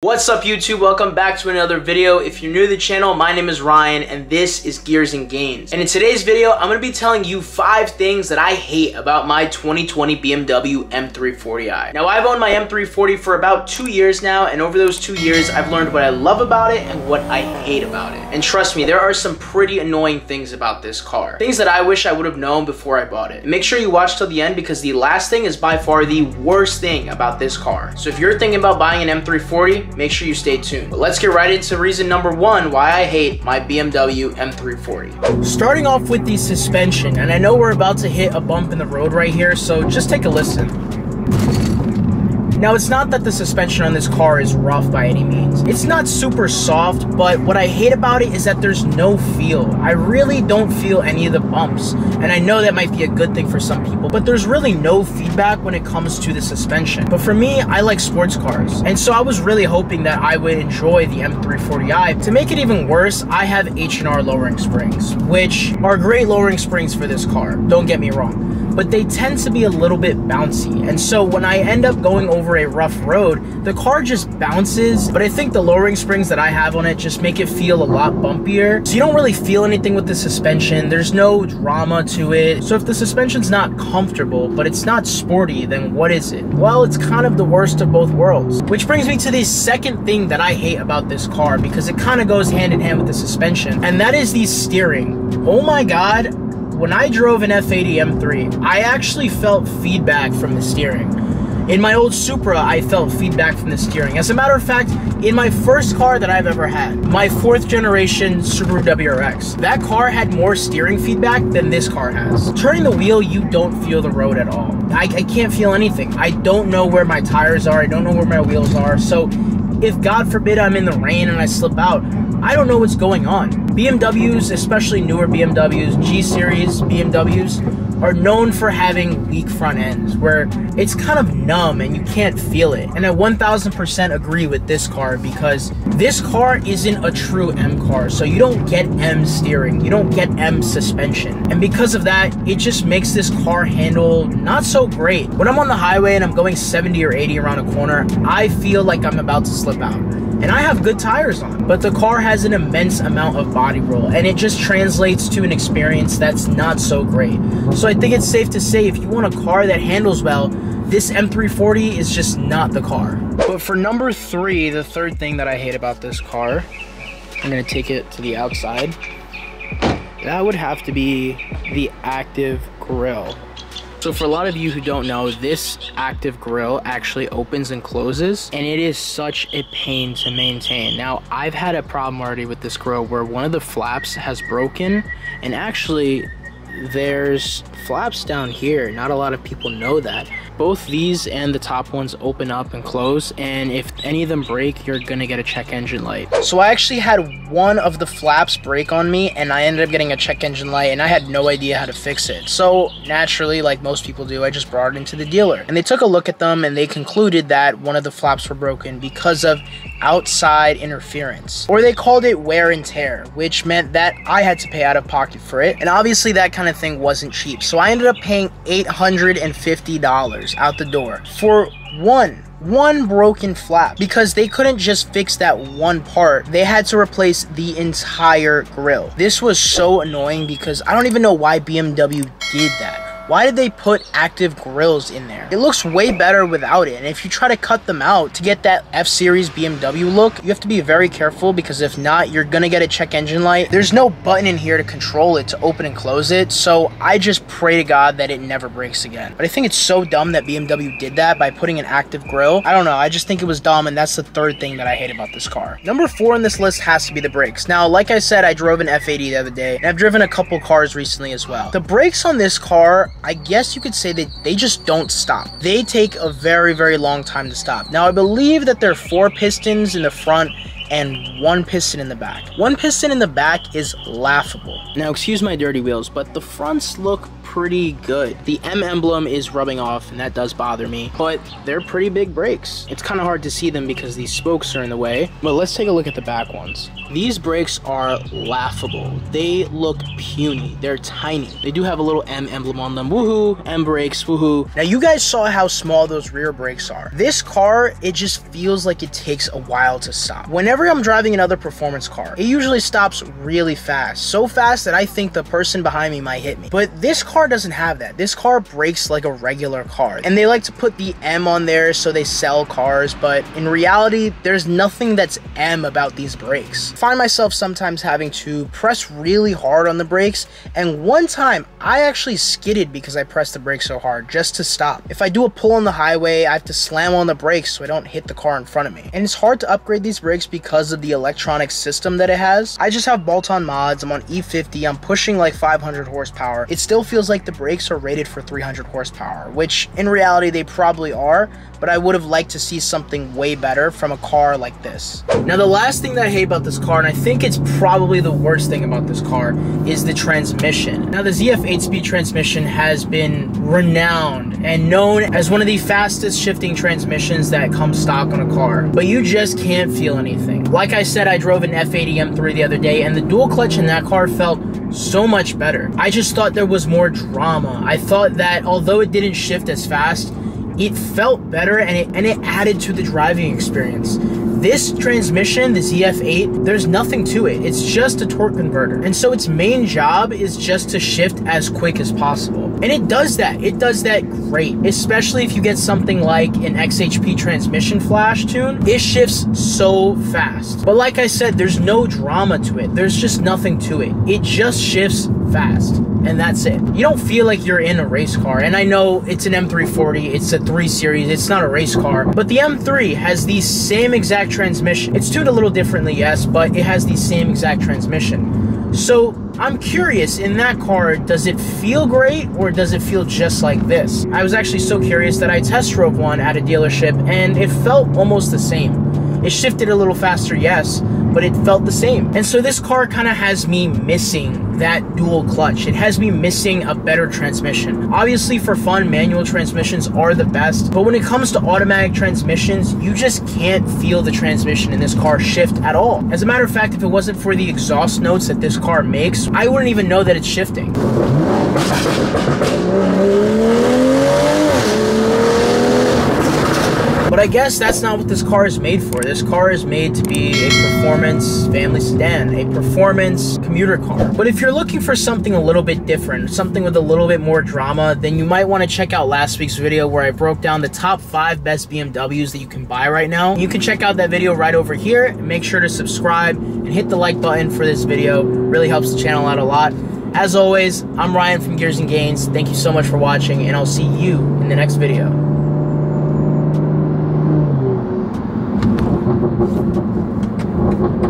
What's up YouTube? Welcome back to another video. If you're new to the channel, my name is Ryan and this is Gears and Gains. And in today's video, I'm going to be telling you 5 things that I hate about my 2020 BMW M340i. Now I've owned my M340 for about 2 years now, and over those 2 years, I've learned what I love about it and what I hate about it. And trust me, there are some pretty annoying things about this car. Things that I wish I would have known before I bought it. And make sure you watch till the end because the last thing is by far the worst thing about this car. So if you're thinking about buying an M340, make sure you stay tuned. But let's get right into reason number 1 why I hate my BMW M340. Starting off with the suspension, and I know we're about to hit a bump in the road right here, so just take a listen. Now, it's not that the suspension on this car is rough by any means. It's not super soft, but what I hate about it is that there's no feel. I really don't feel any of the bumps. And I know that might be a good thing for some people, but there's really no feedback when it comes to the suspension. But for me, I like sports cars. And so I was really hoping that I would enjoy the M340i. To make it even worse, I have H&R lowering springs, which are great lowering springs for this car. Don't get me wrong. But they tend to be a little bit bouncy. And so when I end up going over a rough road, the car just bounces. But I think the lowering springs that I have on it just make it feel a lot bumpier. So you don't really feel anything with the suspension. There's no drama to it. So if the suspension's not comfortable, but it's not sporty, then what is it? Well, it's kind of the worst of both worlds. Which brings me to the second thing that I hate about this car, because it kind of goes hand in hand with the suspension, and that is the steering. Oh my God. When I drove an F80 M3, I actually felt feedback from the steering. In my old Supra, I felt feedback from the steering. As a matter of fact, in my first car that I've ever had, my 4th generation Subaru WRX, that car had more steering feedback than this car has. Turning the wheel, you don't feel the road at all. I can't feel anything. I don't know where my tires are. I don't know where my wheels are. So if God forbid I'm in the rain and I slip out, I don't know what's going on. BMWs, especially newer BMWs, G-Series BMWs, are known for having weak front ends where it's kind of numb and you can't feel it. And I 1000% agree with this car because this car isn't a true M car. So you don't get M steering, you don't get M suspension. And because of that, it just makes this car handle not so great. When I'm on the highway and I'm going 70 or 80 around a corner, I feel like I'm about to slip out. And I have good tires on, but the car has an immense amount of body roll, and it just translates to an experience that's not so great. So I think it's safe to say if you want a car that handles well, this M340 is just not the car. But for number 3, the third thing that I hate about this car, I'm gonna take it to the outside. That would have to be the active grille. So for a lot of you who don't know, this active grille actually opens and closes, and it is such a pain to maintain. Now, I've had a problem already with this grille where one of the flaps has broken, and actually there's flaps down here. Not a lot of people know that. Both these and the top ones open up and close, and if any of them break, you're gonna get a check engine light. So I actually had one of the flaps break on me, and I ended up getting a check engine light, and I had no idea how to fix it. So naturally, like most people do, I just brought it into the dealer. And they took a look at them, and they concluded that one of the flaps were broken because of outside interference. Or they called it wear and tear, which meant that I had to pay out of pocket for it. And obviously that kind of thing wasn't cheap. So I ended up paying $850 out the door for one broken flap, because they couldn't just fix that one part. They had to replace the entire grille. This was so annoying because I don't even know why BMW did that. Why did they put active grills in there? It looks way better without it. And if you try to cut them out to get that F-Series BMW look, you have to be very careful, because if not, you're gonna get a check engine light. There's no button in here to control it, to open and close it. So I just pray to God that it never breaks again. But I think it's so dumb that BMW did that by putting an active grille. I don't know, I just think it was dumb, and that's the third thing that I hate about this car. Number 4 on this list has to be the brakes. Now, like I said, I drove an F80 the other day, and I've driven a couple cars recently as well. The brakes on this car, I guess you could say that they just don't stop. They take a very, very long time to stop. Now, I believe that there are 4 pistons in the front and one piston in the back. One piston in the back is laughable. Now, excuse my dirty wheels, but the fronts look pretty good. The M emblem is rubbing off, and that does bother me, but they're pretty big brakes. It's kind of hard to see them because these spokes are in the way, but let's take a look at the back ones. These brakes are laughable. They look puny. They're tiny. They do have a little M emblem on them. Woohoo! M brakes, woohoo. Now, you guys saw how small those rear brakes are. This car, it just feels like it takes a while to stop. Whenever I'm driving another performance car, it usually stops really fast. So fast that I think the person behind me might hit me. But this car doesn't have that. This car brakes like a regular car. And they like to put the M on there so they sell cars, but in reality, there's nothing that's M about these brakes. I find myself sometimes having to press really hard on the brakes, and one time I actually skidded because I pressed the brakes so hard just to stop. If I do a pull on the highway, I have to slam on the brakes so I don't hit the car in front of me. And it's hard to upgrade these brakes because of the electronic system that it has. I just have bolt-on mods. I'm on E50. I'm pushing like 500 horsepower. It still feels like the brakes are rated for 300 horsepower, which in reality they probably are, but I would have liked to see something way better from a car like this. Now, the last thing that I hate about this car, and I think it's probably the worst thing about this car, is the transmission. Now, the ZF 8-speed transmission has been renowned and known as one of the fastest shifting transmissions that comes stock on a car, but you just can't feel anything. Like I said, I drove an F80 M3 the other day, and the dual clutch in that car felt so much better. I just thought there was more drama. I thought that although it didn't shift as fast, it felt better and it added to the driving experience. This transmission, the ZF8, there's nothing to it. It's just a torque converter. And so its main job is just to shift as quick as possible. And it does that. It does that great, especially if you get something like an XHP transmission flash tune. It shifts so fast. But like I said, there's no drama to it. There's just nothing to it. It just shifts fast. And that's it. You don't feel like you're in a race car. And I know it's an M340, it's a 3 Series, it's not a race car, but the M3 has the same exact transmission. It's tuned a little differently, yes, but it has the same exact transmission. So I'm curious, in that car, does it feel great or does it feel just like this? I was actually so curious that I test drove one at a dealership and it felt almost the same. It shifted a little faster, yes, but it felt the same. And so this car kind of has me missing that dual clutch. It has me missing a better transmission. Obviously, for fun, manual transmissions are the best, but when it comes to automatic transmissions, you just can't feel the transmission in this car shift at all. As a matter of fact, if it wasn't for the exhaust notes that this car makes, I wouldn't even know that it's shifting. But I guess that's not what this car is made for. This car is made to be a performance family sedan, a performance commuter car. But if you're looking for something a little bit different, something with a little bit more drama, then you might want to check out last week's video where I broke down the top 5 best BMWs that you can buy right now. You can check out that video right over here, and make sure to subscribe and hit the like button for this video. It really helps the channel out a lot. As always, I'm Ryan from Gears and Gains. Thank you so much for watching, and I'll see you in the next video. Thank you.